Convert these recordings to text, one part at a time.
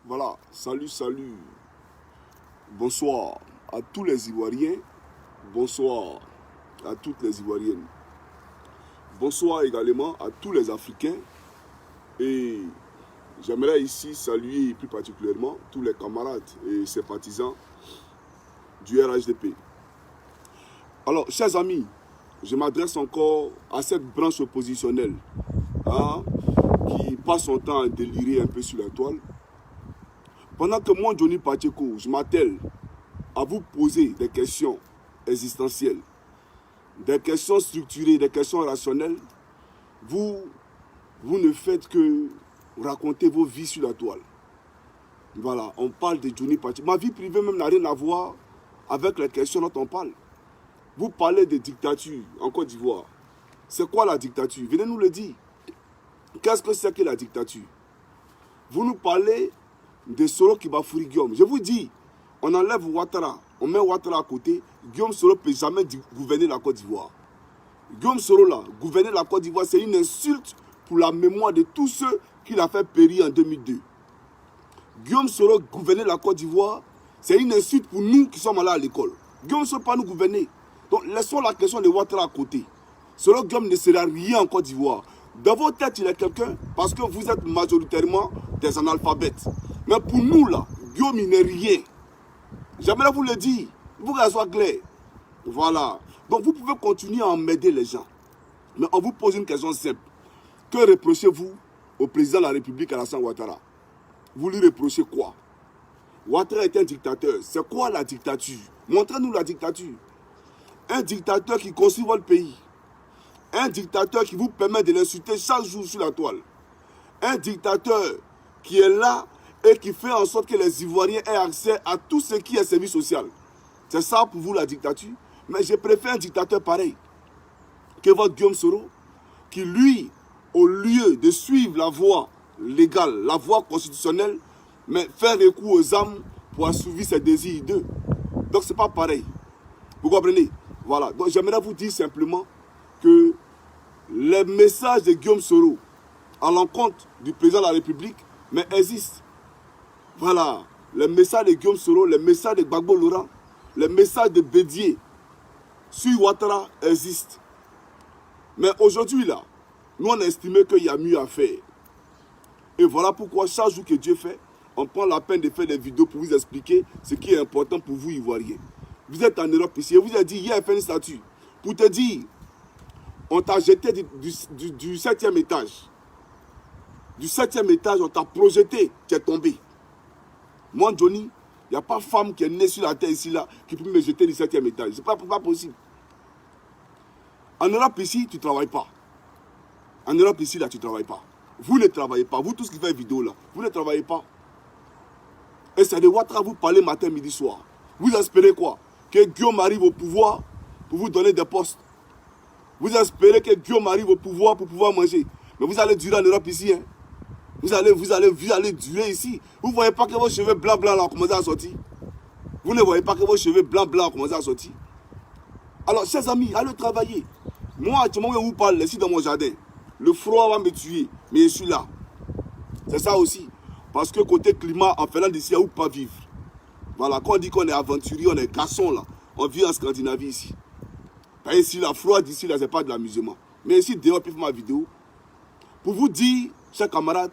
Voilà, salut, salut. Bonsoir à tous les Ivoiriens. Bonsoir à toutes les Ivoiriennes. Bonsoir également à tous les Africains. Et j'aimerais ici saluer plus particulièrement tous les camarades et sympathisants du RHDP. Alors, chers amis, je m'adresse encore à cette branche oppositionnelle hein, qui passe son temps à délirer un peu sur la toile. Pendant que moi, Johnny Pacheco, je m'attelle à vous poser des questions existentielles, des questions structurées, des questions rationnelles, vous ne faites que raconter vos vies sur la toile. Voilà, on parle de Johnny Pacheco. Ma vie privée même n'a rien à voir avec les questions dont on parle. Vous parlez de dictature en Côte d'Ivoire. C'est quoi la dictature? Venez nous le dire. Qu'est-ce que c'est que la dictature? Vous nous parlez de Soro Kibafouri Guillaume. Je vous dis, on enlève Ouattara, on met Ouattara à côté. Guillaume Soro ne peut jamais gouverner la Côte d'Ivoire. Guillaume Soro, là, gouverner la Côte d'Ivoire, c'est une insulte pour la mémoire de tous ceux qu'il a fait périr en 2002. Guillaume Soro gouverner la Côte d'Ivoire, c'est une insulte pour nous qui sommes allés à l'école. Guillaume Soro ne peut pas nous gouverner. Donc laissons la question de Ouattara à côté. Soro Guillaume ne sera rien en Côte d'Ivoire. Dans vos têtes, il est quelqu'un parce que vous êtes majoritairement des analphabètes. Mais pour nous, là, Guillaume, il n'est rien. J'aimerais vous le dire, pour que ça soit clair. Voilà. Donc vous pouvez continuer à emmerder les gens. Mais on vous pose une question simple. Que reprochez-vous au président de la République, Alassane Ouattara? Vous lui reprochez quoi? Ouattara est un dictateur. C'est quoi la dictature? Montrez-nous la dictature. Un dictateur qui construit votre pays. Un dictateur qui vous permet de l'insulter chaque jour sur la toile. Un dictateur qui est là et qui fait en sorte que les Ivoiriens aient accès à tout ce qui est service social. C'est ça pour vous la dictature? Mais je préfère un dictateur pareil que votre Guillaume Soro, qui lui, au lieu de suivre la voie légale, la voie constitutionnelle, mais faire recours aux armes pour assouvir ses désirs hideux. Donc c'est pas pareil. Vous comprenez? Voilà. Donc j'aimerais vous dire simplement que les messages de Guillaume Soro à l'encontre du président de la République, mais existent. Voilà. Les messages de Guillaume Soro, les messages de Gbagbo Laurent, les messages de Bédié sur Ouattara existent. Mais aujourd'hui, là, nous on a estimé qu'il y a mieux à faire. Et voilà pourquoi chaque jour que Dieu fait, on prend la peine de faire des vidéos pour vous expliquer ce qui est important pour vous, Ivoiriens. Vous êtes en Europe ici, et vous avez dit, hier, il fait une statue. Pour te dire, on t'a jeté du 7e étage. Du 7e étage, on t'a projeté, tu es tombé. Moi, Johnny, il n'y a pas de femme qui est née sur la terre ici, là, qui peut me jeter du 7e étage. Ce n'est pas possible. En Europe ici, tu ne travailles pas. En Europe ici, là, tu ne travailles pas. Vous ne travaillez pas. Vous tous qui faites vidéo, là, vous ne travaillez pas. Et c'est de Ouattara vous parler matin, midi, soir. Vous espérez quoi? Que Guillaume arrive au pouvoir pour vous donner des postes. Vous espérez que Guillaume arrive au pouvoir pour pouvoir manger. Mais vous allez durer en Europe ici. Hein. Vous allez durer ici. Vous ne voyez pas que vos cheveux blancs ont commencé à sortir. Vous ne voyez pas que vos cheveux blancs ont commencé à sortir. Alors, chers amis, allez travailler. Moi, actuellement, je vous parle ici dans mon jardin. Le froid va me tuer, mais je suis là. C'est ça aussi. Parce que côté climat, en Finlande ici, il n'y a où pas vivre. Voilà, quand on dit qu'on est aventurier, on est garçon là. On vit en Scandinavie ici. Et ici, la froid d'ici, là, ce n'est pas de l'amusement. Mais ici, dehors, puis ma vidéo. Pour vous dire, chers camarades,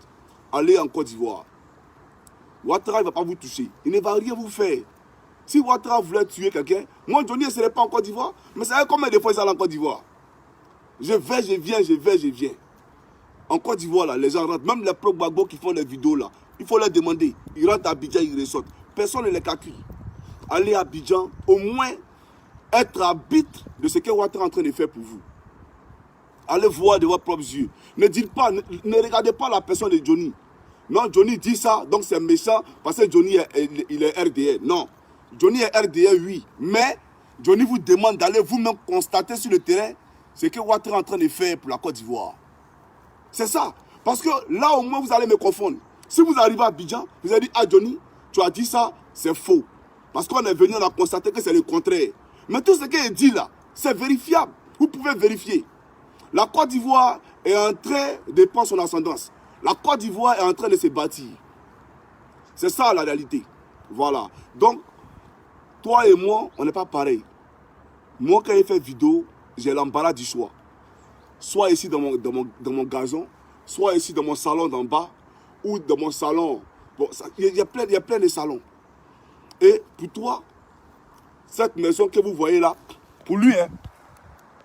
allez en Côte d'Ivoire. Ouattara ne va pas vous toucher. Il ne va rien vous faire. Si Ouattara voulait tuer quelqu'un, moi, Johnny ne serait pas en Côte d'Ivoire. Mais ça fait combien de fois ils allent en Côte d'Ivoire? Je vais, je viens, je vais, je viens. En Côte d'Ivoire, là, les gens rentrent. Même les pro Gbagbo qui font les vidéos, là, il faut leur demander. Ils rentrent à Abidjan, ils ressortent. Personne ne les calcule. Allez à Abidjan, au moins être arbitre de ce que Ouattara est en train de faire pour vous. Allez voir de vos propres yeux. Ne dites pas, ne regardez pas la personne de Johnny. Non, Johnny dit ça, donc c'est méchant parce que Johnny il est RDR. Non, Johnny est RDR, oui. Mais Johnny vous demande d'aller vous-même constater sur le terrain ce que Ouattara est en train de faire pour la Côte d'Ivoire. C'est ça. Parce que là, au moins, vous allez me confondre. Si vous arrivez à Abidjan, vous allez dire, ah Johnny, tu as dit ça, c'est faux. Parce qu'on est venu, on a constaté que c'est le contraire. Mais tout ce qu'il dit là, c'est vérifiable. Vous pouvez vérifier. La Côte d'Ivoire est en train de prendre son ascendance. La Côte d'Ivoire est en train de se bâtir. C'est ça la réalité. Voilà. Donc, toi et moi, on n'est pas pareil. Moi, quand je fais vidéo, j'ai l'embarras du choix. Soit ici dans mon gazon, soit ici dans mon salon d'en bas, ou dans mon salon. Bon, il y a plein de salons. Et pour toi, cette maison que vous voyez là, pour lui, hein,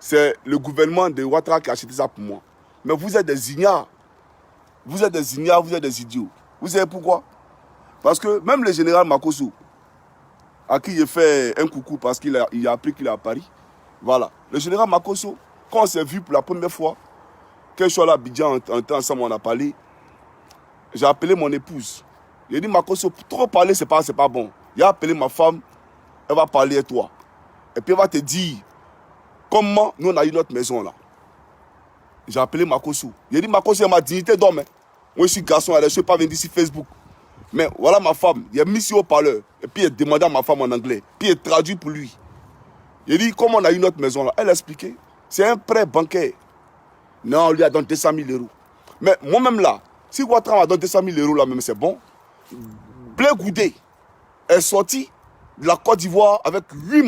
c'est le gouvernement de Ouattara qui a acheté ça pour moi. Mais vous êtes des ignares. Vous êtes des ignares, vous êtes des idiots. Vous savez pourquoi? Parce que même le général Makosso, à qui j'ai fait un coucou parce qu'il a appris qu'il est à Paris, voilà. Le général Makosso, quand on s'est vu pour la première fois, quand je suis allé à Abidjan, on était ensemble, on a parlé, j'ai appelé mon épouse. J'ai dit, Makosso, trop parler, c'est pas bon. J'ai appelé ma femme, elle va parler à toi. Et puis elle va te dire comment nous on a eu notre maison là. J'ai appelé Makosso. J'ai dit, Makosso, c'est ma dignité d'homme. Hein. Moi je suis garçon, je ne suis pas venu ici Facebook. Mais voilà ma femme, il a mis sur haut-parleur. Et puis il a demandé à ma femme en anglais. Puis il a traduit pour lui. J'ai dit, comment on a eu notre maison là? Elle a expliqué. C'est un prêt bancaire. Non, on lui a donné 200 000 euros. Mais moi-même là, si Ouattara m'a donné 200 000 euros là même, c'est bon. Blé Goudé est sorti de la Côte d'Ivoire avec 8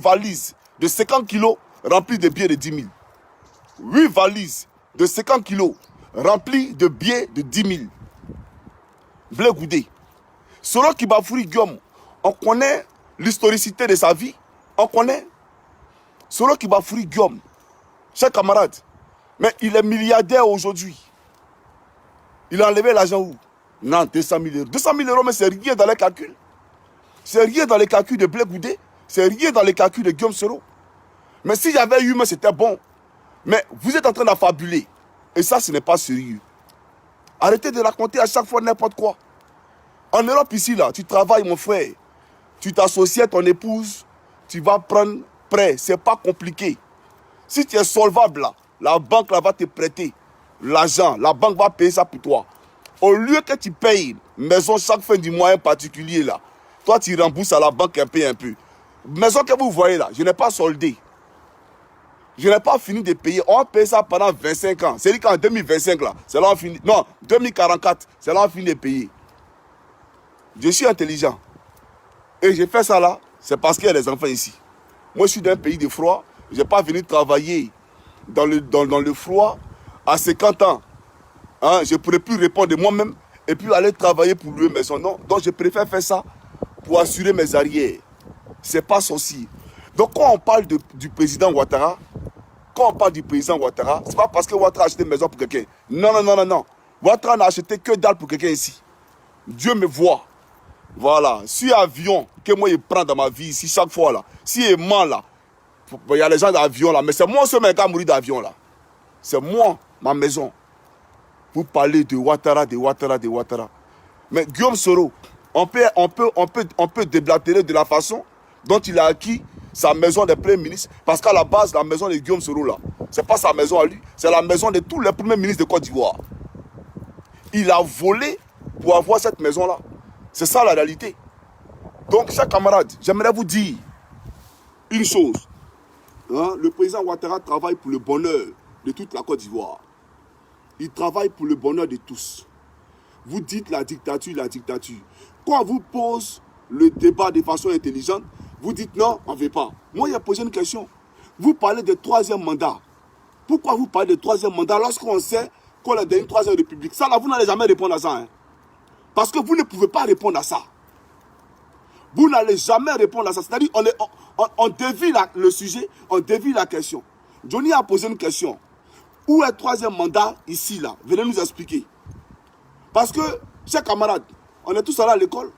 valises de 50 kilos remplies de billets de 10 000. 8 valises de 50 kilos remplies de billets de 10 000. Blé Goudé. Selon Kibafouri Guillaume, on connaît l'historicité de sa vie. On connaît. Selon Kibafouri Guillaume, chers camarades, mais il est milliardaire aujourd'hui. Il a enlevé l'argent où? Non, 200 000 euros. 200 000 euros, mais c'est rien dans les calculs. C'est rien dans les calculs de Blé Goudé. C'est rien dans les calculs de Guillaume Soro. Mais si j'avais eu, c'était bon. Mais vous êtes en train d'affabuler. Et ça, ce n'est pas sérieux. Arrêtez de raconter à chaque fois n'importe quoi. En Europe, ici, là, tu travailles, mon frère. Tu t'associes à ton épouse. Tu vas prendre prêt. C'est pas compliqué. Si tu es solvable, là, la banque là, va te prêter l'argent. La banque va payer ça pour toi. Au lieu que tu payes maison chaque fin du mois en particulier, là, toi, tu rembourses à la banque un peu. Maison que vous voyez là, je n'ai pas soldé. Je n'ai pas fini de payer. On paye ça pendant 25 ans. C'est-à-dire qu'en 2025, là, c'est là on finit. Non, 2044, c'est là on finit de payer. Je suis intelligent. Et j'ai fait ça là, c'est parce qu'il y a des enfants ici. Moi, je suis d'un pays de froid. Je n'ai pas venu travailler dans le froid à 50 ans. Hein, je ne pourrais plus répondre de moi-même et puis aller travailler pour louer maison. Non, donc je préfère faire ça pour assurer mes arrières. Ce n'est pas ceci. Donc quand on parle du président Ouattara, c'est pas parce que Ouattara a acheté une maison pour quelqu'un. Non. Ouattara n'a acheté que dalle pour quelqu'un ici. Dieu me voit. Voilà. Si avion que moi je prends dans ma vie ici chaque fois là, si aimant là, il y a les gens d'avion là, mais c'est moi seul qui a mouru d'avion là. C'est moi, ma maison. Vous parlez de Ouattara. Mais Guillaume Soro, on peut déblatérer de la façon dont il a acquis sa maison de premier ministre. Parce qu'à la base, la maison de Guillaume Soro là, c'est pas sa maison à lui, c'est la maison de tous les premiers ministres de Côte d'Ivoire. Il a volé pour avoir cette maison là. C'est ça la réalité. Donc, chers camarades, j'aimerais vous dire une chose. Hein, le président Ouattara travaille pour le bonheur de toute la Côte d'Ivoire. Il travaille pour le bonheur de tous. Vous dites la dictature. Quand on vous pose le débat de façon intelligente, vous dites non, on ne veut pas. Moi, j'ai posé une question. Vous parlez de troisième mandat. Pourquoi vous parlez de troisième mandat lorsqu'on sait qu'on est dans une troisième république? Ça, là, vous n'allez jamais répondre à ça. Hein? Parce que vous ne pouvez pas répondre à ça. Vous n'allez jamais répondre à ça. C'est-à-dire, on dévie le sujet, on dévie la question. Johnny a posé une question. Où est le troisième mandat ici, là? Venez nous expliquer. Parce que, chers camarades, on est tous allés à l'école.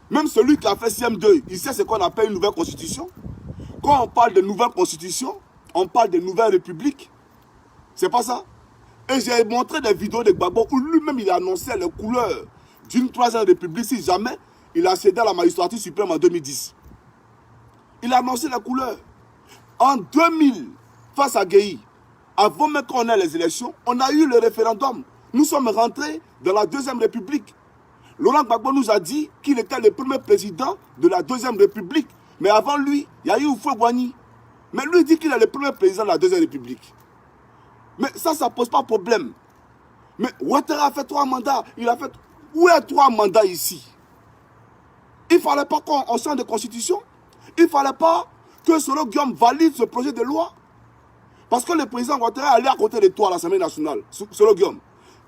Même celui qui a fait CM2, il sait ce qu'on appelle une nouvelle constitution. Quand on parle de nouvelle constitution, on parle de nouvelle république. C'est pas ça? Et j'ai montré des vidéos de Gbagbo où lui-même il a annoncé les couleurs d'une troisième république si jamais il a cédé à la magistrature suprême en 2010. Il a annoncé les couleurs. En 2000, face à Gueye, avant même qu'on ait les élections, on a eu le référendum. Nous sommes rentrés dans la deuxième république. Laurent Gbagbo nous a dit qu'il était le premier président de la deuxième république. Mais avant lui, il y a eu Houphouët-Boigny. Mais lui dit qu'il est le premier président de la deuxième république. Mais ça ne pose pas problème. Mais Ouattara a fait 3 mandats. Il a fait... Où est 3 mandats ici? Il ne fallait pas qu'on change de constitution. Il ne fallait pas que Solo Guillaume valide ce projet de loi. Parce que le président Ouattara allait à côté de toi à l'Assemblée nationale. Solo Guillaume,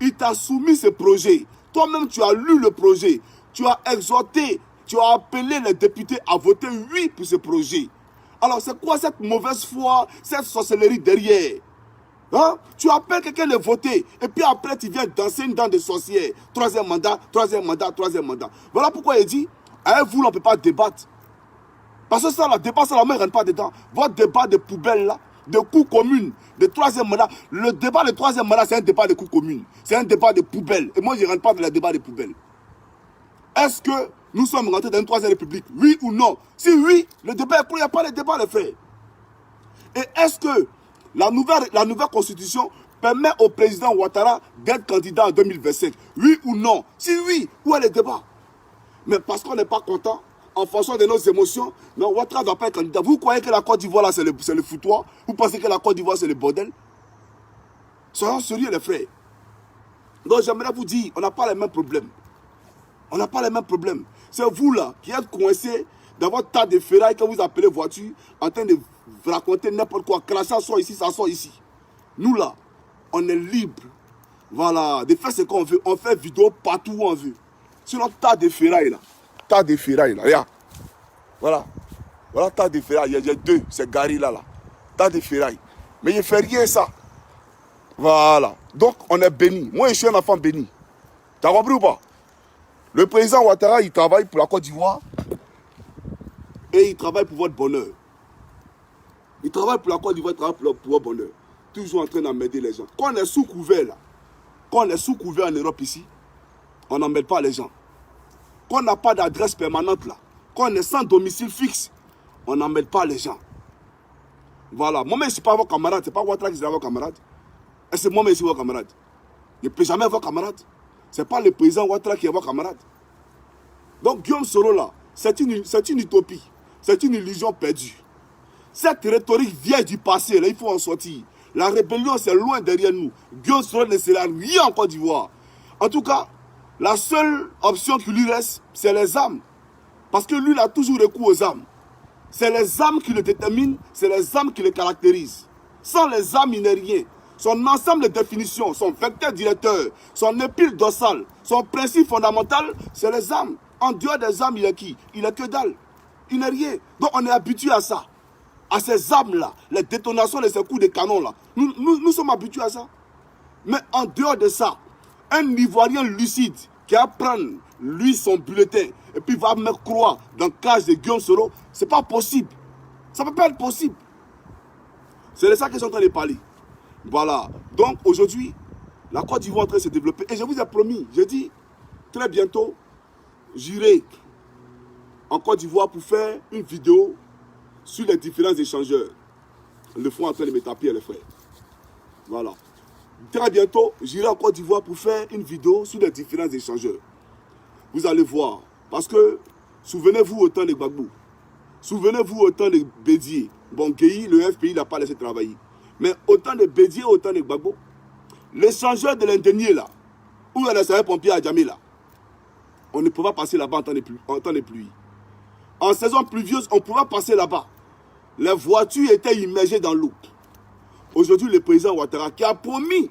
il t'a soumis ce projet. Toi-même, tu as lu le projet. Tu as exhorté, tu as appelé les députés à voter oui pour ce projet. Alors, c'est quoi cette mauvaise foi, cette sorcellerie derrière? Hein? Tu appelles quelqu'un de voter et puis après tu viens danser une dent de sorcière. Troisième mandat, troisième mandat, troisième mandat. Voilà pourquoi il dit, avec vous, on ne peut pas débattre. Parce que ça, le débat, ça, la main ne rentre pas dedans. Votre débat de poubelle, là, de coups communes, de troisième mandat. Le débat de troisième mandat, c'est un débat de coups communes. C'est un débat de poubelle. Et moi, je ne rentre pas dans le débat de poubelle. Est-ce que nous sommes rentrés dans une troisième république? Oui ou non? Si oui, le débat est clos, il n'y a pas de débat à le faire. Et est-ce que la nouvelle constitution permet au président Ouattara d'être candidat en 2025? Oui ou non? Si oui, où est le débat? Mais parce qu'on n'est pas content, en fonction de nos émotions, non, Ouattara ne doit pas être candidat. Vous croyez que la Côte d'Ivoire, là, c'est le foutoir? Vous pensez que la Côte d'Ivoire, c'est le bordel? Soyons sérieux, les frères. Donc, j'aimerais vous dire, on n'a pas les mêmes problèmes. On n'a pas les mêmes problèmes. C'est vous, là, qui êtes coincés dans votre tas de ferraille que vous appelez voiture, en train de raconter n'importe quoi. Que ça soit ici, ça soit ici. Nous, là, on est libre. Voilà, de faire ce qu'on veut. On fait vidéo partout où on veut. Sur notre tas de ferraille, là. Tas de ferraille, là. Regarde. Voilà. Voilà, tas de ferraille. Il y a deux, c'est Gary, là. Tas de ferraille. Mais il ne fait rien, ça. Voilà. Donc, on est béni. Moi, je suis un enfant béni. T'as compris ou pas? Le président Ouattara, il travaille pour la Côte d'Ivoire et il travaille pour votre bonheur. Il travaille pour la Côte d'Ivoire, il travaille pour votre bonheur. Toujours en train d'emmerder les gens. Quand on est sous couvert, là, quand on est sous couvert en Europe ici, on n'emmerde pas les gens. Quand on n'a pas d'adresse permanente, là, quand on est sans domicile fixe, on n'emmerde pas les gens. Voilà. Moi-même, je ne suis pas votre camarade. Ce n'est pas Ouattara qui sera votre camarade. Et c'est moi-même qui suis votre camarade. Je ne peux jamais être votre camarade. Ce n'est pas le président Ouattara qui est votre camarade. Donc Guillaume Soro là, c'est une utopie. C'est une illusion perdue. Cette rhétorique vieille du passé, là, il faut en sortir. La rébellion, c'est loin derrière nous. Guillaume Soro ne sera rien en Côte d'Ivoire. En tout cas, la seule option qui lui reste, c'est les armes. Parce que lui, il a toujours recours aux armes. C'est les armes qui le déterminent, c'est les armes qui le caractérisent. Sans les armes, il n'est rien. Son ensemble de définitions, son vecteur directeur, son épile dorsale, son principe fondamental, c'est les armes. En dehors des armes, il est qui? Il est que dalle. Il n'est rien. Donc on est habitué à ça. À ces armes-là, les détonations de ces coups de canon-là. Nous sommes habitués à ça. Mais en dehors de ça, un Ivoirien lucide qui va prendre, lui, son bulletin, et puis va me croire dans le cage de Guillaume Soro, c'est pas possible. Ça ne peut pas être possible. C'est de ça que je suis en train de parler. Voilà. Donc aujourd'hui, la Côte d'Ivoire est en train de se développer. Et je vous ai promis, je dis, très bientôt, j'irai en Côte d'Ivoire pour faire une vidéo sur les différents échangeurs. Le front en train de me taper, les frères. Voilà. Très bientôt, j'irai en Côte d'Ivoire pour faire une vidéo sur les différents échangeurs. Vous allez voir. Parce que, souvenez-vous au temps de Gbagbo. Souvenez-vous au temps de Bédié. Bon, Guéhi, le FPI n'a pas laissé travailler. Mais autant de Bédié, autant de Gbagbo, l'échangeur de l'Indénier là, où il y a les pompiers à Djamé là, on ne peut pas passer là-bas en temps de pluie. En saison pluvieuse, on pouvait passer là-bas. Les voitures étaient immergées dans l'eau. Aujourd'hui, le président Ouattara, qui a promis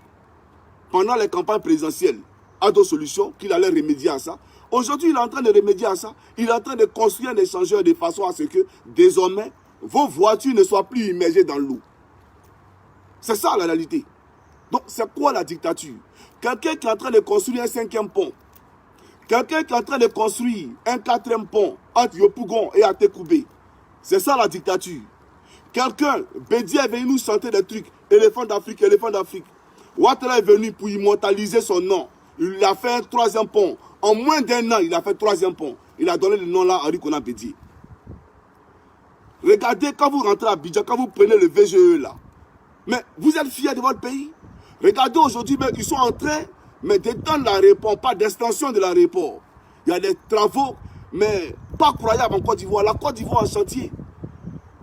pendant les campagnes présidentielles à d'autres solutions, qu'il allait remédier à ça, aujourd'hui, il est en train de remédier à ça. Il est en train de construire un échangeur de façon à ce que, désormais, vos voitures ne soient plus immergées dans l'eau. C'est ça la réalité. Donc, c'est quoi la dictature? Quelqu'un qui est en train de construire un 5e pont. Quelqu'un qui est en train de construire un 4e pont entre Yopougon et Atekoubé. C'est ça la dictature. Quelqu'un, Bédié est venu nous chanter des trucs. Éléphant d'Afrique, éléphant d'Afrique. Ouattara est venu pour immortaliser son nom. Il a fait un 3e pont. En moins d'un an, il a fait 3e pont. Il a donné le nom là à Henri Konan Bédié. Regardez, quand vous rentrez à Abidjan, quand vous prenez le VGE là, mais vous êtes fiers de votre pays. Regardez aujourd'hui, ils sont en train d'étendre l'aéroport, pas d'extension de l'aéroport. Il y a des travaux, mais pas croyables en Côte d'Ivoire. La Côte d'Ivoire en chantier.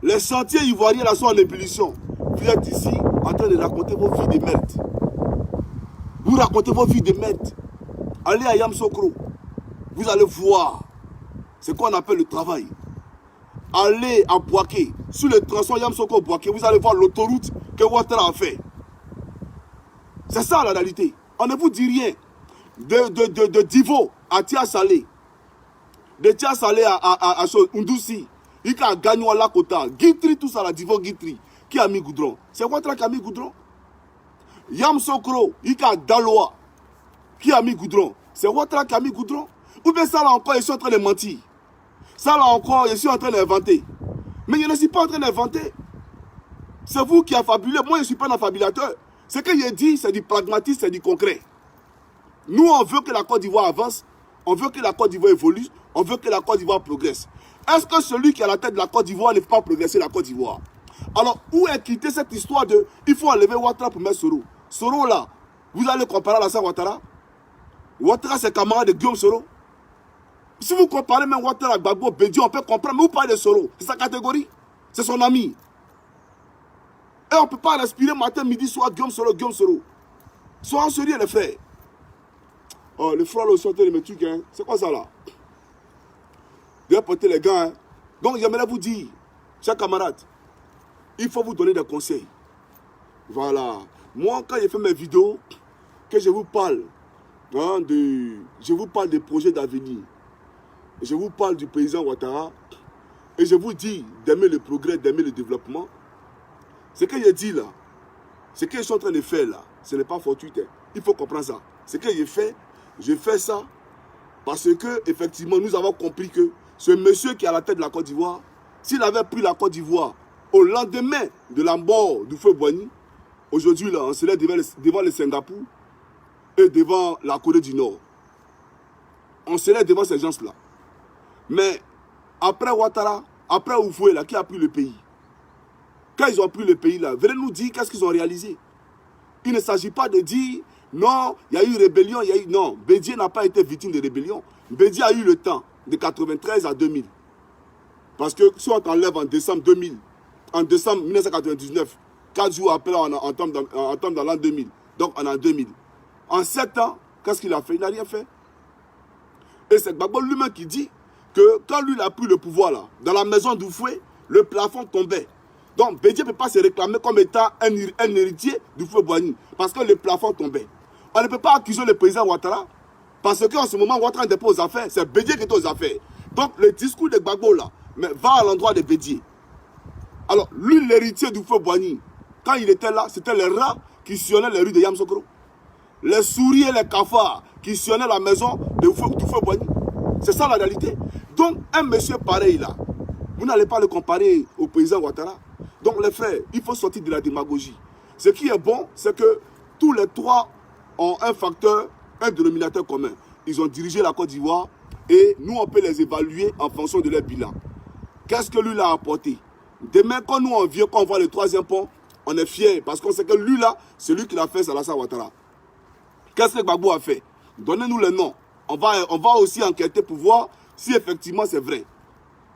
Les chantiers ivoiriens là sont en ébullition. Vous êtes ici en train de raconter vos vies de merde. Vous racontez vos vies de merde. Allez à Yamsokro. Vous allez voir. C'est qu'on appelle le travail. Allez à Boaké, sur le tronçon Yamsoko Boaké, vous allez voir l'autoroute que Ouattara a fait. C'est ça la réalité. On ne vous dit rien. De Divo à Tia Salé. De Tia Salé à Undoussi. Il a gagné à la Kota. Guitry, tout ça, la Divo Guitry. Qui a mis goudron? C'est Ouattara qui a mis goudron. Yamsokro, il a Daloa. Qui a mis goudron? C'est Ouattara qui a mis goudron. Ou bien ça là encore, je suis en train de mentir. Ça là encore, je suis en train d'inventer. Mais je ne suis pas en train d'inventer. C'est vous qui affabulez. Moi, je ne suis pas un affabulateur. Ce que j'ai dit, c'est du pragmatisme, c'est du concret. Nous, on veut que la Côte d'Ivoire avance. On veut que la Côte d'Ivoire évolue. On veut que la Côte d'Ivoire progresse. Est-ce que celui qui est à la tête de la Côte d'Ivoire ne fait pas progresser la Côte d'Ivoire? Alors, où est quittée cette histoire de il faut enlever Ouattara pour mettre Soro? Soro là, vous allez comparer à Alassane Ouattara? Ouattara, c'est camarade de Guillaume Soro. Si vous comparez même Ouattara à Gbagbo, Bédié, on peut comprendre, mais vous parlez de Soro. C'est sa catégorie. C'est son ami. Et on ne peut pas respirer matin, midi, soir, Guillaume Soro, Guillaume Soro. Soyons sérieux, les frères. Oh, les frères, là, sont en train de me tuer, hein. C'est quoi ça, là? De porter les gars, hein. Donc, j'aimerais vous dire, chers camarades, il faut vous donner des conseils. Voilà. Moi, quand j'ai fait mes vidéos, que je vous parle, hein, je vous parle des projets d'avenir. Je vous parle du président Ouattara. Et je vous dis d'aimer le progrès, d'aimer le développement. Ce que je dis là, ce que je suis en train de faire là, ce n'est pas fortuit. Il faut comprendre ça. Ce que je fais ça parce que, effectivement, nous avons compris que ce monsieur qui est à la tête de la Côte d'Ivoire, s'il avait pris la Côte d'Ivoire au lendemain de la mort du feu Boigny, aujourd'hui, là, on serait devant le Singapour et devant la Corée du Nord. On serait devant ces gens-là. Mais après Ouattara, après Oufoué, là, qui a pris le pays? Quand ils ont pris le pays, là, venez nous dire qu'est-ce qu'ils ont réalisé. Il ne s'agit pas de dire, non, il y a eu rébellion, il y a eu... Non, Bédié n'a pas été victime de rébellion. Bédié a eu le temps, de 93 à 2000. Parce que si on t'enlève en décembre 2000, en décembre 1999, 4 jours après, on tombe dans l'an 2000. Donc, on est en 2000. En 7 ans, qu'est-ce qu'il a fait? Il n'a rien fait. Et c'est Gbagbo lui-même qui dit que quand lui a pris le pouvoir, là, dans la maison d'Oufoué, le plafond tombait. Donc, Bédié ne peut pas se réclamer comme étant un héritier du feu Boigny, parce que le plafond tombait. On ne peut pas accuser le président Ouattara, parce qu'en ce moment, Ouattara n'était pas aux affaires, c'est Bédié qui est aux affaires. Donc, le discours de Gbagbo, là, va à l'endroit de Bédié. Alors, lui, l'héritier du feu Boigny, quand il était là, c'était les rats qui sillonnaient les rues de Yamsokro. Les souris et les cafards qui sillonnaient la maison du feu Boigny. C'est ça la réalité. Donc, un monsieur pareil là, vous n'allez pas le comparer au président Ouattara. Donc, les frères, il faut sortir de la démagogie. Ce qui est bon, c'est que tous les trois ont un facteur, un dénominateur commun. Ils ont dirigé la Côte d'Ivoire et nous, on peut les évaluer en fonction de leur bilan. Qu'est-ce que lui a apporté? Demain, quand nous on vient, quand on voit le troisième pont, on est fiers parce qu'on sait que lui là, c'est lui qui l'a fait, c'est Alassane Ouattara. Qu'est-ce que Gbagbo a fait? Donnez-nous le nom. On va aussi enquêter pour voir si effectivement c'est vrai.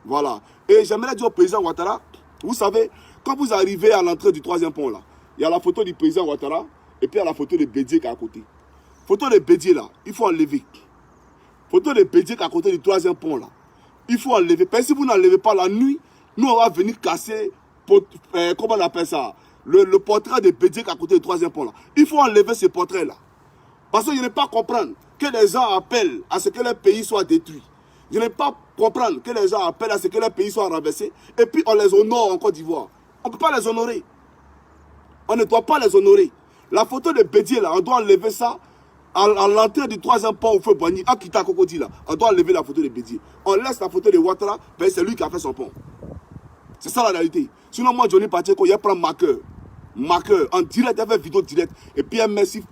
Voilà. Et j'aimerais dire au président Ouattara, vous savez, quand vous arrivez à l'entrée du troisième pont là, il y a la photo du président Ouattara et puis il y a la photo de Bédié qui est à côté. Photo de Bédié là, il faut enlever. Photo de Bédié qui est à côté du troisième pont là, il faut enlever. Parce que si vous n'enlevez pas la nuit, nous on va venir casser, comment on appelle ça, le portrait de Bédié qui est à côté du troisième pont là. Il faut enlever ce portrait là. Parce que je n'ai pas comprendre que les gens appellent à ce que leur pays soit détruit. Je n'ai pas comprendre que les gens appellent à ce que leur pays soit renversé. Et puis on les honore en Côte d'Ivoire. On ne peut pas les honorer. On ne doit pas les honorer. La photo de Bédié là, on doit enlever ça à l'entrée du troisième pont au feu Boigny, à Kita Kokodi là. On doit enlever la photo de Bédié. On laisse la photo de Ouattara, ben c'est lui qui a fait son pont. C'est ça la réalité. Sinon moi Johnny Pacheco, il prend marqueur, en direct, il fait vidéo direct. Et puis un merci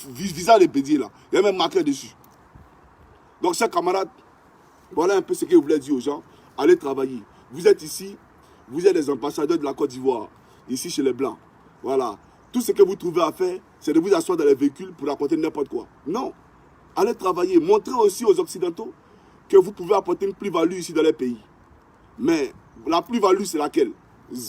visant les Bédié là. Il y a même marqueur dessus. Donc chers camarades, voilà un peu ce que je voulais dire aux gens. Allez travailler. Vous êtes ici, vous êtes les ambassadeurs de la Côte d'Ivoire, ici chez les Blancs. Voilà. Tout ce que vous trouvez à faire, c'est de vous asseoir dans les véhicules pour apporter n'importe quoi. Non. Allez travailler. Montrez aussi aux Occidentaux que vous pouvez apporter une plus-value ici dans les pays. Mais la plus-value, c'est laquelle?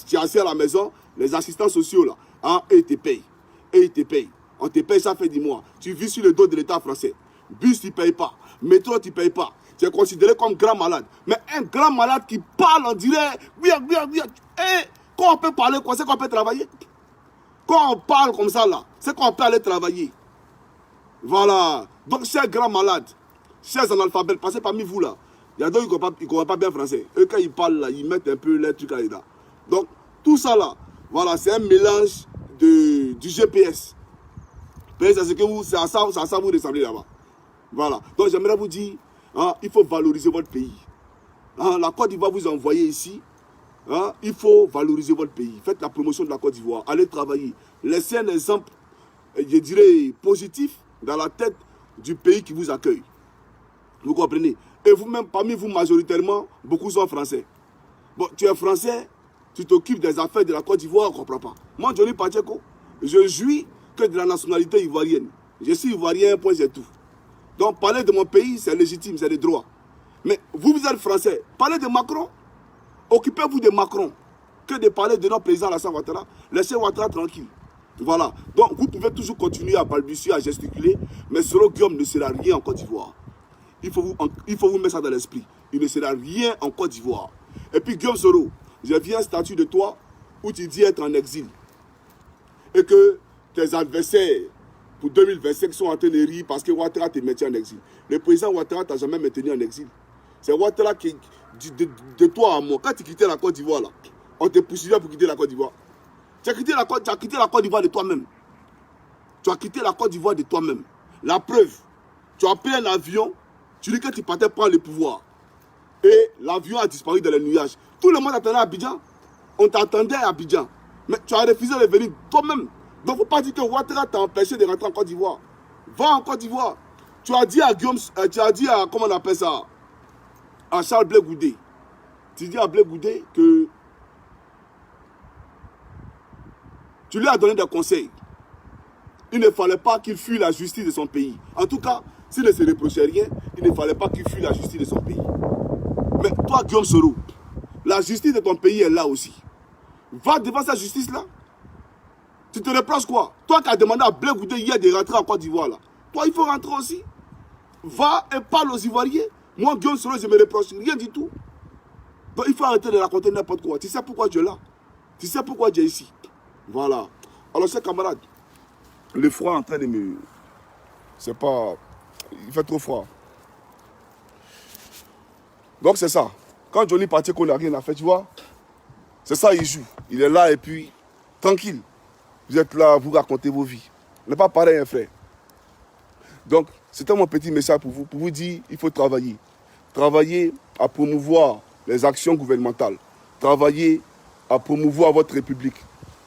Tu es assis à la maison, les assistants sociaux, là, hein, et ils te payent. Et ils te payent. On te paye, ça fait 10 mois. Tu vis sur le dos de l'État français. Bus, tu ne payes pas. Métro, tu ne payes pas. Tu es considéré comme grand malade. Mais un grand malade qui parle en direct, quand on peut parler, c'est qu'on peut travailler. Quand on parle comme ça, là, c'est qu'on peut aller travailler. Voilà. Donc, chers grands malades, chers analphabètes, passez parmi vous, là. Il y a d'autres qui ne comprennent pas bien français. Eux, quand ils parlent, là, ils mettent un peu les trucs là. Donc, tout ça, là, voilà, c'est un mélange du GPS. C'est à ça vous ressemblez là-bas. Voilà. Donc, j'aimerais vous dire, hein, il faut valoriser votre pays. Hein, la Côte d'Ivoire vous a envoyé ici. Hein, il faut valoriser votre pays. Faites la promotion de la Côte d'Ivoire. Allez travailler. Laissez un exemple, je dirais, positif dans la tête du pays qui vous accueille. Vous comprenez? Et vous-même, parmi vous, majoritairement, beaucoup sont français. Bon, tu es français, tu t'occupes des affaires de la Côte d'Ivoire, on ne comprend pas. Moi, Johnny Pacheco, je jouis que de la nationalité ivoirienne. Je suis ivoirien, point, c'est tout. Donc, parler de mon pays, c'est légitime, c'est le droit. Mais vous, vous êtes français. Parlez de Macron. Occupez-vous de Macron. Que de parler de notre président Alassane Ouattara. Laissez Ouattara tranquille. Voilà. Donc, vous pouvez toujours continuer à balbutier, à gesticuler. Mais Soro Guillaume ne sera rien en Côte d'Ivoire. Il faut vous mettre ça dans l'esprit. Il ne sera rien en Côte d'Ivoire. Et puis, Guillaume Soro, j'ai vu un statut de toi où tu dis être en exil. Et que tes adversaires pour 2025 sont en train de rire parce que Ouattara te mettait en exil. Le président Ouattara t'a jamais maintenu en exil. C'est Ouattara qui, de toi à moi, quand tu quittais la Côte d'Ivoire, là, on te poursuivait pour quitter la Côte d'Ivoire. Tu as quitté la Côte d'Ivoire de toi-même. Tu as quitté la Côte d'Ivoire de toi-même. La preuve, tu as pris un avion, tu dis que tu partais prendre le pouvoir. Et l'avion a disparu dans les nuages. Tout le monde attendait à Abidjan. On t'attendait à Abidjan. Mais tu as refusé de venir toi-même. Donc, il ne faut pas dire que Ouattara t'a empêché de rentrer en Côte d'Ivoire. Va en Côte d'Ivoire. Tu as dit à Guillaume, tu as dit à, comment on appelle ça, à Charles Blé Goudé. Tu dis à Blé Goudé que tu lui as donné des conseils. Il ne fallait pas qu'il fuit la justice de son pays. En tout cas, s'il ne se reprochait rien, il ne fallait pas qu'il fuit la justice de son pays. Mais toi, Guillaume Soro, la justice de ton pays est là aussi. Va devant cette justice-là. Tu te reproches quoi? Toi qui as demandé à Blé Goudé hier de rentrer en Côte d'Ivoire, là. Toi, il faut rentrer aussi. Va et parle aux Ivoiriens. Moi, Guillaume Soro, je ne me reproche rien du tout. Donc, il faut arrêter de raconter n'importe quoi. Tu sais pourquoi tu es là? Tu sais pourquoi tu es ici? Voilà. Alors, chers camarades, le froid est en train de me... C'est pas... Il fait trop froid. Donc, c'est ça. Quand Johnny Pacheco qu'on n'a rien à faire, tu vois, c'est ça, il joue. Il est là et puis, tranquille. Vous êtes là, vous racontez vos vies. On n'est pas pareil, hein, frère. Donc, c'était mon petit message pour vous dire, il faut travailler. Travailler à promouvoir les actions gouvernementales. Travailler à promouvoir votre république.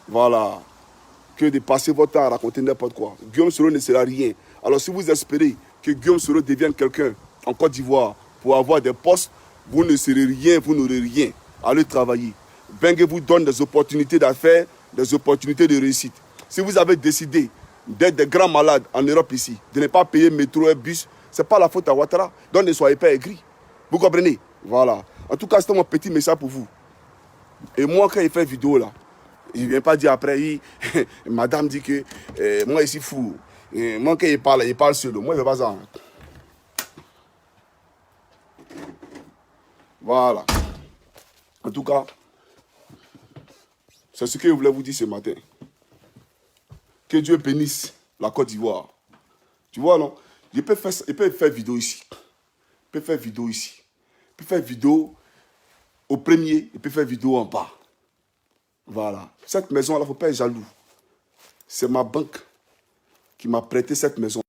Voilà. Que de passer votre temps à raconter n'importe quoi. Guillaume Soro ne sera rien. Alors, si vous espérez que Guillaume Soro devienne quelqu'un en Côte d'Ivoire pour avoir des postes, vous ne serez rien, vous n'aurez rien. Allez travailler. Bengue vous donne des opportunités d'affaires, des opportunités de réussite. Si vous avez décidé d'être des grands malades en Europe ici, de ne pas payer métro et bus, ce n'est pas la faute à Ouattara. Donc ne soyez pas aigris. Vous comprenez? Voilà. En tout cas, c'était mon petit message pour vous. Et moi, quand il fait vidéo là, il ne vient pas dire après, madame dit que moi ici fou. Moi quand il parle seul. Moi je ne vais pas ça. Voilà. En tout cas, c'est ce que je voulais vous dire ce matin. Que Dieu bénisse la Côte d'Ivoire. Tu vois, non? Il peut faire vidéo ici. Il peut faire vidéo ici. Il peut faire vidéo au premier. Il peut faire vidéo en bas. Voilà. Cette maison-là, il ne faut pas être jaloux. C'est ma banque qui m'a prêté cette maison.